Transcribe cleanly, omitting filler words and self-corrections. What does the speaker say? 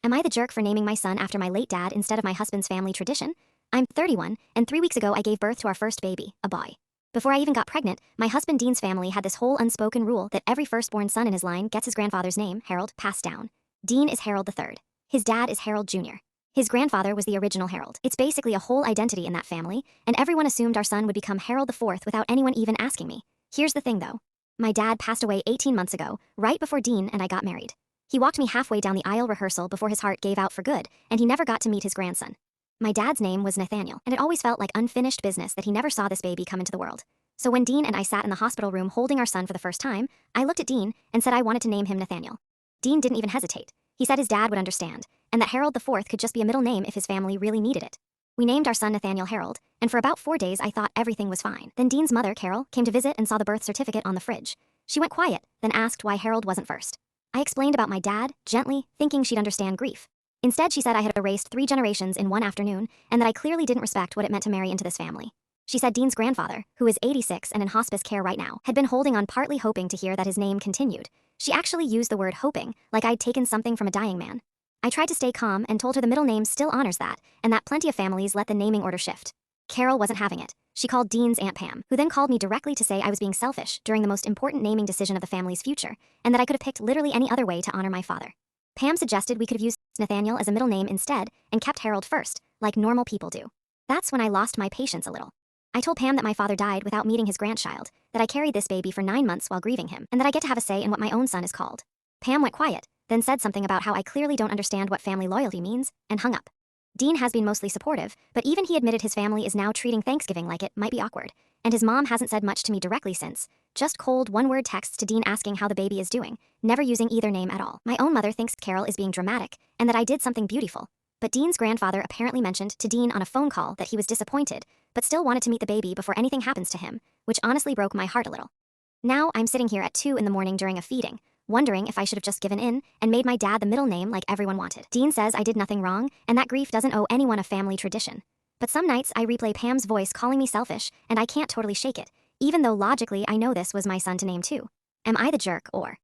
Am I the jerk for naming my son after my late dad instead of my husband's family tradition? I'm 31, and 3 weeks ago I gave birth to our first baby, a boy. Before I even got pregnant, my husband Dean's family had this whole unspoken rule that every firstborn son in his line gets his grandfather's name, Harold, passed down. Dean is Harold III. His dad is Harold Jr. His grandfather was the original Harold. It's basically a whole identity in that family, and everyone assumed our son would become Harold IV without anyone even asking me. Here's the thing though. My dad passed away 18 months ago, right before Dean and I got married. He walked me halfway down the aisle rehearsal before his heart gave out for good, and he never got to meet his grandson. My dad's name was Nathaniel, and it always felt like unfinished business that he never saw this baby come into the world. So when Dean and I sat in the hospital room holding our son for the first time, I looked at Dean and said I wanted to name him Nathaniel. Dean didn't even hesitate. He said his dad would understand, and that Harold IV could just be a middle name if his family really needed it. We named our son Nathaniel Harold, and for about 4 days I thought everything was fine. Then Dean's mother, Carol, came to visit and saw the birth certificate on the fridge. She went quiet, then asked why Harold wasn't first. I explained about my dad, gently, thinking she'd understand grief. Instead, she said I had erased 3 generations in one afternoon, and that I clearly didn't respect what it meant to marry into this family. She said Dean's grandfather, who is 86 and in hospice care right now, had been holding on, partly hoping to hear that his name continued. She actually used the word hoping, like I'd taken something from a dying man. I tried to stay calm and told her the middle name still honors that, and that plenty of families let the naming order shift. Carol wasn't having it. She called Dean's Aunt Pam, who then called me directly to say I was being selfish during the most important naming decision of the family's future, and that I could have picked literally any other way to honor my father. Pam suggested we could have used Nathaniel as a middle name instead and kept Harold first, like normal people do. That's when I lost my patience a little. I told Pam that my father died without meeting his grandchild, that I carried this baby for 9 months while grieving him, and that I get to have a say in what my own son is called. Pam went quiet, then said something about how I clearly don't understand what family loyalty means, and hung up. Dean has been mostly supportive, but even he admitted his family is now treating Thanksgiving like it might be awkward, and his mom hasn't said much to me directly since, just cold one-word texts to Dean asking how the baby is doing, never using either name at all. My own mother thinks Carol is being dramatic, and that I did something beautiful, but Dean's grandfather apparently mentioned to Dean on a phone call that he was disappointed, but still wanted to meet the baby before anything happens to him, which honestly broke my heart a little. Now I'm sitting here at 2 in the morning during a feeding, wondering if I should have just given in and made my dad the middle name like everyone wanted. Dean says I did nothing wrong, and that grief doesn't owe anyone a family tradition. But some nights I replay Pam's voice calling me selfish, and I can't totally shake it, even though logically I know this was my son to name too. Am I the jerk, or